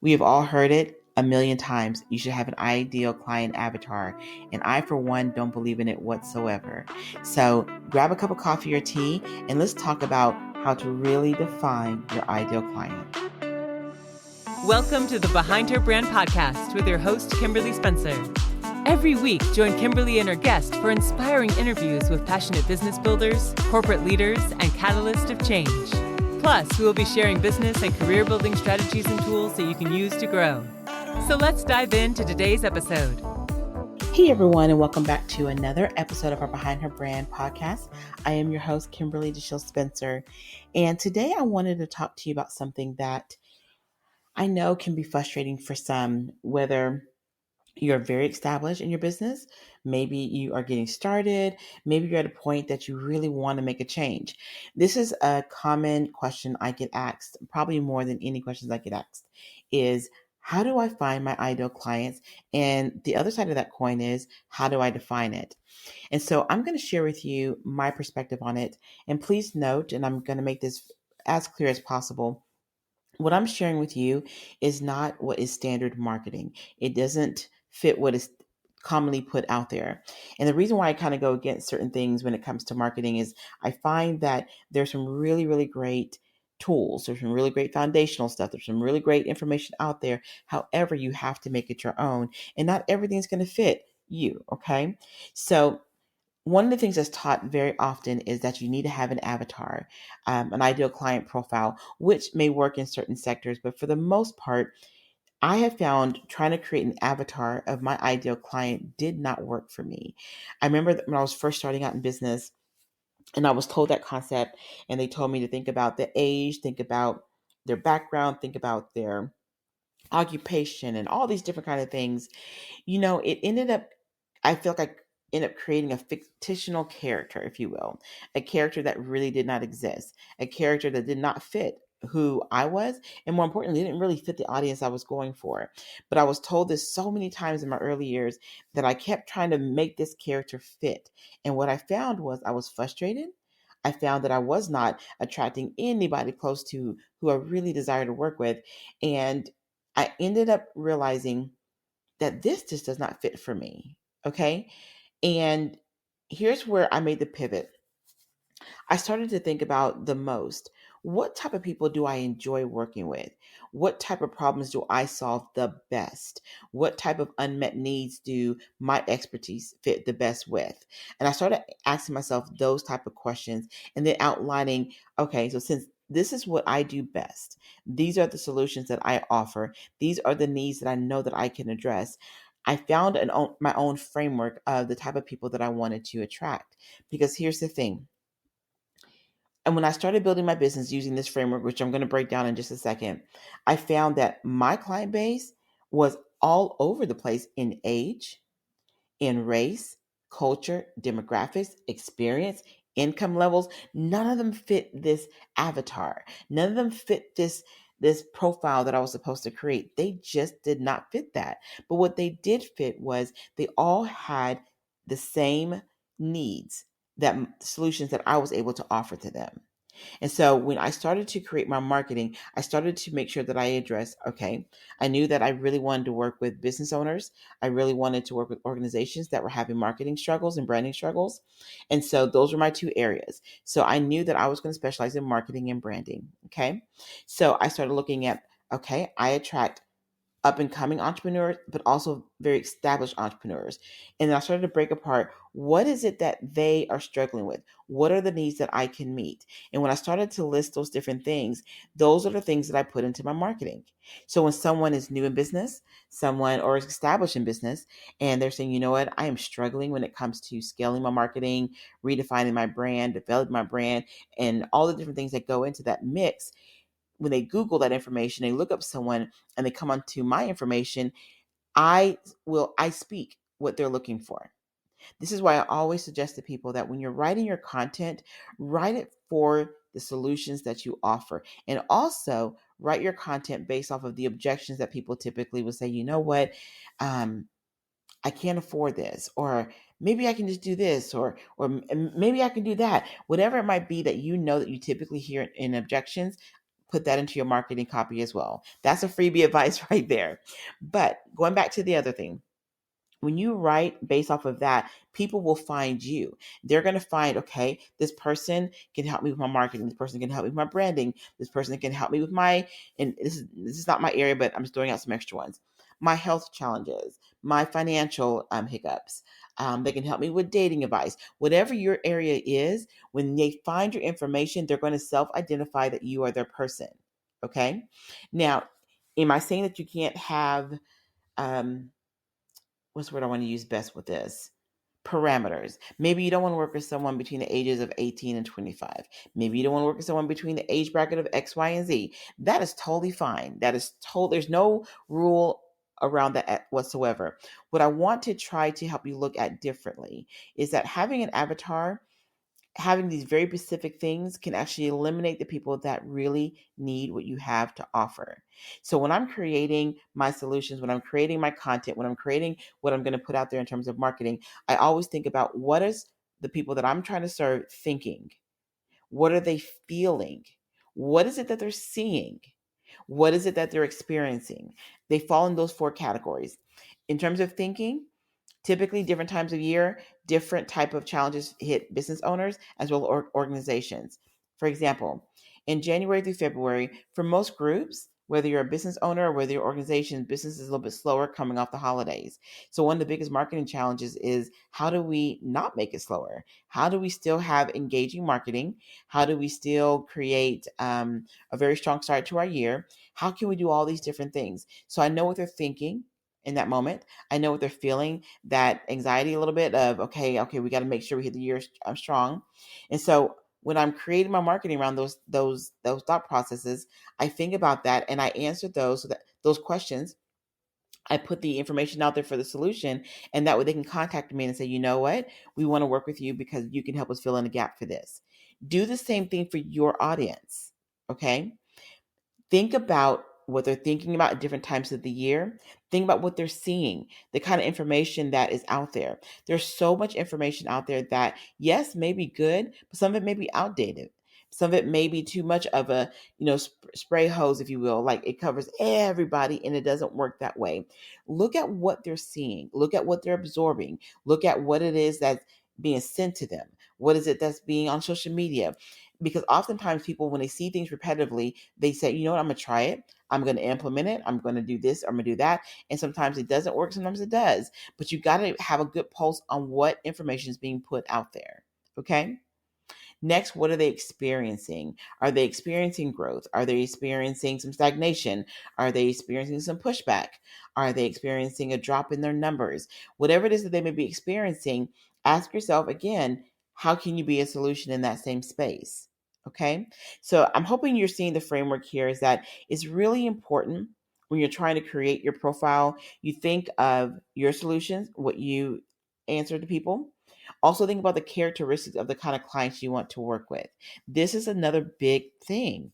We have all heard it a million times. You should have an ideal client avatar. And I, for one, don't believe in it whatsoever. So grab a cup of coffee or tea and let's talk about how to really define your ideal client. Welcome to the Behind Her Brand podcast with your host, Kimberly Spencer. Every week, join Kimberly and her guest for inspiring interviews with passionate business builders, corporate leaders, and catalysts of change. Plus, we will be sharing business and career building strategies and tools that you can use to grow. So let's dive into today's episode. Hey everyone, and welcome back to another episode of our Behind Her Brand podcast. I am your host, Kimberly DeShields-Spencer, and today I wanted to talk to you about something that I know can be frustrating for some, whether you're very established in your business, maybe you are getting started, maybe you're at a point that you really want to make a change. This is a common question I get asked, probably more than any questions I get asked, is how do I find my ideal clients? And the other side of that coin is how do I define it? And so I'm going to share with you my perspective on it. And please note, and I'm going to make this as clear as possible, what I'm sharing with you is not what is standard marketing. It doesn't fit what is commonly put out there. And the reason why I kind of go against certain things when it comes to marketing is I find that there's some really, really great tools. There's some really great foundational stuff. There's some really great information out there. However, you have to make it your own, and not everything's going to fit you. Okay. So one of the things that's taught very often is that you need to have an avatar, an ideal client profile, which may work in certain sectors. But for the most part, I have found trying to create an avatar of my ideal client did not work for me. I remember that when I was first starting out in business and I was told that concept, and they told me to think about the age, think about their background, think about their occupation, and all these different kind of things. It ended up, I felt like I ended up creating a fictional character, if you will, a character that really did not exist, a character that did not fit who I was, and more importantly, it didn't really fit the audience I was going for. But I was told this so many times in my early years that I kept trying to make this character fit. And what I found was I was frustrated. I found that I was not attracting anybody close to who I really desired to work with. And I ended up realizing that this just does not fit for me. Okay. And here's where I made the pivot. I started to think about the most. What type of people do I enjoy working with? What type of problems do I solve the best? What type of unmet needs do my expertise fit the best with? And I started asking myself those type of questions and then outlining, okay, so since this is what I do best, these are the solutions that I offer, these are the needs that I know that I can address. I found my own framework of the type of people that I wanted to attract. Because here's the thing. And when I started building my business using this framework, which I'm going to break down in just a second, I found that my client base was all over the place in age, in race, culture, demographics, experience, income levels. None of them fit this avatar. None of them fit this profile that I was supposed to create. They just did not fit that. But what they did fit was they all had the same needs, that solutions that I was able to offer to them. And so when I started to create my marketing, I started to make sure that I addressed, okay, I knew that I really wanted to work with business owners. I really wanted to work with organizations that were having marketing struggles and branding struggles. And so those were my two areas. So I knew that I was going to specialize in marketing and branding. Okay. So I started looking at, okay, I attract up and coming entrepreneurs, but also very established entrepreneurs. And then I started to break apart what is it that they are struggling with? What are the needs that I can meet? And when I started to list those different things, those are the things that I put into my marketing. So when someone is new in business, someone or is established in business, and they're saying, you know what, I am struggling when it comes to scaling my marketing, redefining my brand, developing my brand, and all the different things that go into that mix. When they Google that information, they look up someone and they come onto my information, I speak what they're looking for. This is why I always suggest to people that when you're writing your content, write it for the solutions that you offer. And also write your content based off of the objections that people typically would say, you know what, I can't afford this, or maybe I can just do this, or maybe I can do that. Whatever it might be that you know that you typically hear in objections, put that into your marketing copy as well. That's a freebie advice right there. But going back to the other thing, when you write based off of that, people will find you. They're going to find, okay, this person can help me with my marketing. This person can help me with my branding. This person can help me with and this is not my area, but I'm just throwing out some extra ones. My health challenges, my financial hiccups. They can help me with dating advice. Whatever your area is, when they find your information, they're going to self-identify that you are their person. Okay. Now, am I saying that you can't have, what's the word I want to use best with this? Parameters. Maybe you don't want to work with someone between the ages of 18 and 25. Maybe you don't want to work with someone between the age bracket of X, Y, and Z. That is totally fine. There's no rule around that whatsoever. What I want to try to help you look at differently is that having an avatar, having these very specific things can actually eliminate the people that really need what you have to offer. So when I'm creating my solutions, when I'm creating my content, when I'm creating what I'm going to put out there in terms of marketing, I always think about what is the people that I'm trying to serve thinking? What are they feeling? What is it that they're seeing? What is it that they're experiencing? They fall in those 4 categories. In terms of thinking, typically, different times of year, different type of challenges hit business owners as well as organizations. For example, in January through February, for most groups, whether you're a business owner or whether your organization, business is a little bit slower coming off the holidays. So one of the biggest marketing challenges is, how do we not make it slower? How do we still have engaging marketing? How do we still create a very strong start to our year? How can we do all these different things? So I know what they're thinking in that moment. I know what they're feeling, that anxiety a little bit of, okay, we got to make sure we hit the year strong. And so when I'm creating my marketing around those thought processes, I think about that and I answer those questions. I put the information out there for the solution, and that way they can contact me and say, you know what, we want to work with you because you can help us fill in a gap for this. Do the same thing for your audience. Okay. Think about what they're thinking about at different times of the year. Think about what they're seeing, the kind of information that is out there. There's so much information out there that, yes, may be good, but some of it may be outdated. Some of it may be too much of a, spray hose, if you will, like it covers everybody and it doesn't work that way. Look at what they're seeing. Look at what they're absorbing. Look at what it is that's being sent to them. What is it that's being on social media? Because oftentimes people, when they see things repetitively, they say, you know what, I'm going to try it. I'm going to implement it. I'm going to do this. I'm going to do that. And sometimes it doesn't work. Sometimes it does. But you got to have a good pulse on what information is being put out there. Okay. Next, what are they experiencing? Are they experiencing growth? Are they experiencing some stagnation? Are they experiencing some pushback? Are they experiencing a drop in their numbers? Whatever it is that they may be experiencing, ask yourself again, how can you be a solution in that same space? Okay. So I'm hoping you're seeing the framework here is that it's really important when you're trying to create your profile, you think of your solutions, what you answer to people. Also, think about the characteristics of the kind of clients you want to work with. This is another big thing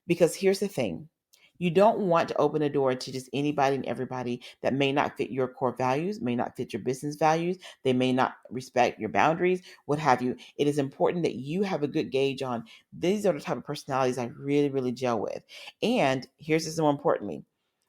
because here's the thing. You don't want to open a door to just anybody and everybody that may not fit your core values, may not fit your business values. They may not respect your boundaries, what have you. It is important that you have a good gauge on, these are the type of personalities I really, really gel with. And here's this more importantly,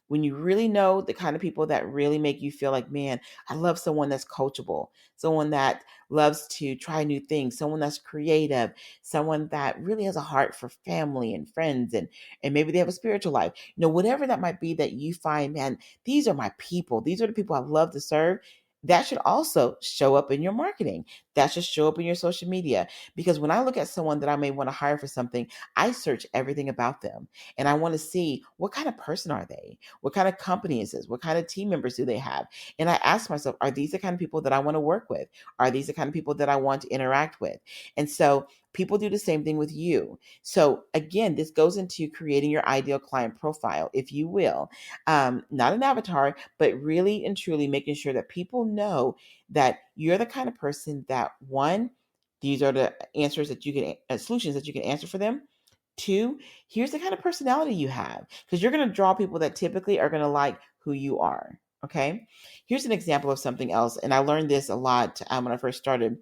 when you really know the kind of people that really make you feel like, man, I love someone that's coachable, someone that loves to try new things, someone that's creative, someone that really has a heart for family and friends, and maybe they have a spiritual life, whatever that might be that you find, man, these are my people. These are the people I love to serve. That should also show up in your marketing. That should show up in your social media. Because when I look at someone that I may want to hire for something, I search everything about them. And I want to see, what kind of person are they? What kind of company is this? What kind of team members do they have? And I ask myself, are these the kind of people that I want to work with? Are these the kind of people that I want to interact with? And so people do the same thing with you. So again, this goes into creating your ideal client profile, if you will. Not an avatar, but really and truly making sure that people know that you're the kind of person that, one, these are the answers that you can, solutions that you can answer for them. Two, here's the kind of personality you have, because you're going to draw people that typically are going to like who you are. Okay. Here's an example of something else. And I learned this a lot when I first started.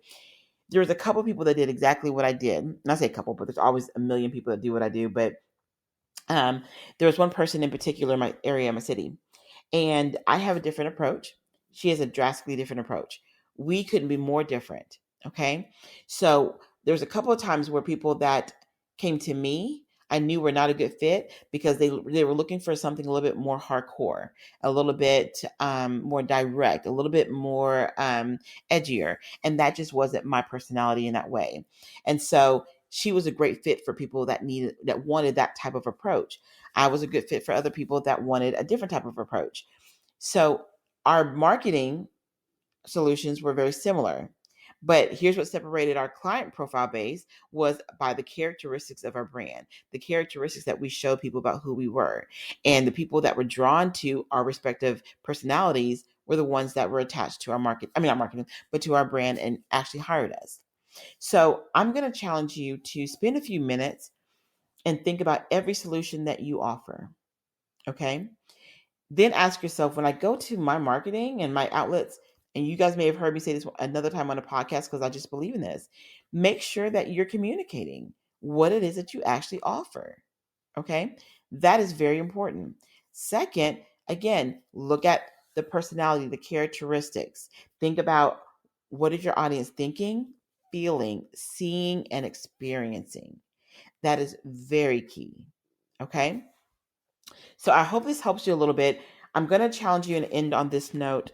There was a couple of people that did exactly what I did. And I say a couple, but there's always a million people that do what I do. But Um, there was one person in particular in my area, my city, and I have a different approach. She has a drastically different approach. We couldn't be more different. Okay. So there was a couple of times where people that came to me, I knew were not a good fit because they were looking for something a little bit more hardcore, a little bit more direct, a little bit more edgier. And that just wasn't my personality in that way. And so she was a great fit for people that wanted that type of approach. I was a good fit for other people that wanted a different type of approach. So our marketing solutions were very similar. But here's what separated our client profile base was by the characteristics of our brand, the characteristics that we showed people about who we were. And the people that were drawn to our respective personalities were the ones that were attached to our not marketing, but to our brand and actually hired us. So I'm going to challenge you to spend a few minutes and think about every solution that you offer. Okay. Then ask yourself, when I go to my marketing and my outlets, and you guys may have heard me say this another time on a podcast because I just believe in this, make sure that you're communicating what it is that you actually offer. Okay. That is very important. Second, again, look at the personality, the characteristics. Think about what is your audience thinking, feeling, seeing, and experiencing. That is very key. Okay. So I hope this helps you a little bit. I'm going to challenge you and end on this note.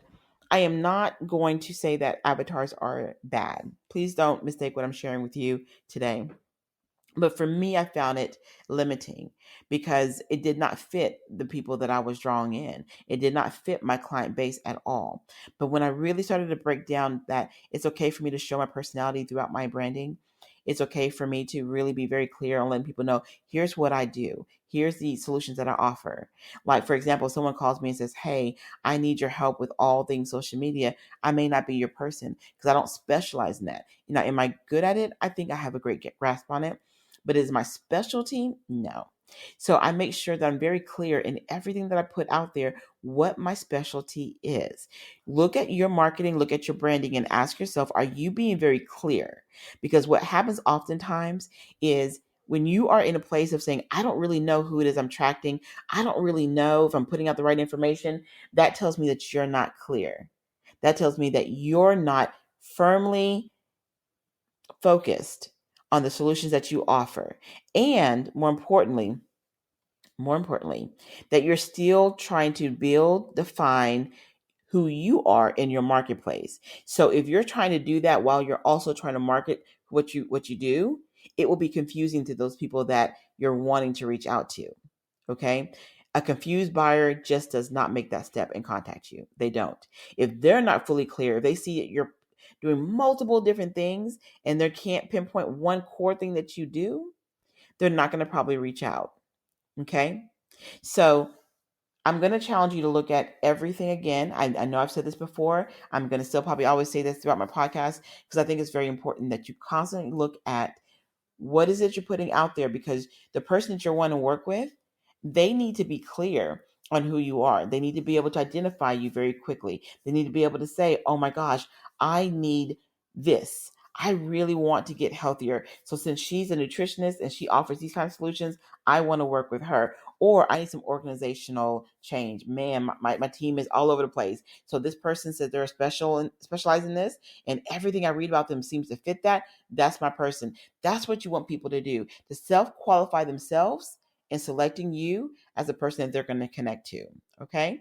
I am not going to say that avatars are bad. Please don't mistake what I'm sharing with you today. But for me, I found it limiting because it did not fit the people that I was drawing in. It did not fit my client base at all. But when I really started to break down that it's okay for me to show my personality throughout my branding, it's okay for me to really be very clear on letting people know, here's what I do. Here's the solutions that I offer. Like, for example, if someone calls me and says, hey, I need your help with all things social media. I may not be your person because I don't specialize in that. Am I good at it? I think I have a great grasp on it. But is my specialty? No. So I make sure that I'm very clear in everything that I put out there, what my specialty is. Look at your marketing, look at your branding, and ask yourself, are you being very clear? Because what happens oftentimes is when you are in a place of saying, I don't really know who it is I'm attracting, I don't really know if I'm putting out the right information, that tells me that you're not clear. That tells me that you're not firmly focused on the solutions that you offer. And more importantly, that you're still trying to define who you are in your marketplace. So if you're trying to do that while you're also trying to market what you do, it will be confusing to those people that you're wanting to reach out to. Okay? A confused buyer just does not make that step and contact you. They don't. If they're not fully clear, if they see it, you're doing multiple different things and they can't pinpoint one core thing that you do, they're not going to probably reach out. Okay? So I'm going to challenge you to look at everything again. I know I've said this before. I'm going to still probably always say this throughout my podcast because I think it's very important that you constantly look at what is it you're putting out there, because the person that you're wanting to work with, they need to be clear on who you are. They need to be able to identify you very quickly. They need to be able to say, oh my gosh, I need this. I really want to get healthier. So since she's a nutritionist and she offers these kind of solutions, I want to work with her. Or I need some organizational change. Man, my team is all over the place. So this person says they're specialized in this, and everything I read about them seems to fit that. That's my person. That's what you want people to do, to self-qualify themselves in selecting you as a person that they're going to connect to. Okay?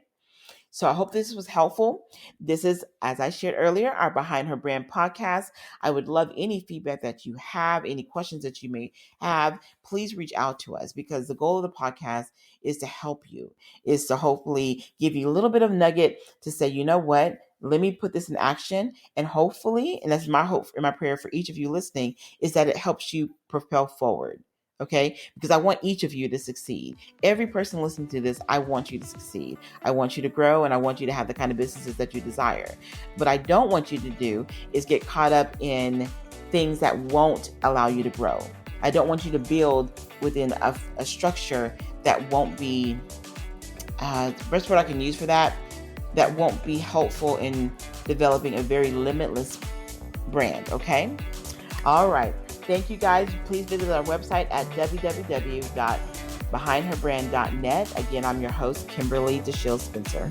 So I hope this was helpful. This is, as I shared earlier, our Behind Her Brand podcast. I would love any feedback that you have, any questions that you may have. Please reach out to us, because the goal of the podcast is to help you, is to hopefully give you a little bit of nugget to say, you know what, let me put this in action. And hopefully, and that's my hope and my prayer for each of you listening, is that it helps you propel forward. Okay? Because I want each of you to succeed. Every person listening to this, I want you to succeed. I want you to grow, and I want you to have the kind of businesses that you desire. What I don't want you to do is get caught up in things that won't allow you to grow. I don't want you to build within a structure that won't be, the best word I can use for that won't be helpful in developing a very limitless brand. Okay? All right. Thank you guys. Please visit our website at www.BHB behindherbrand.net. Again, I'm your host, Kimberly DeShields-Spencer.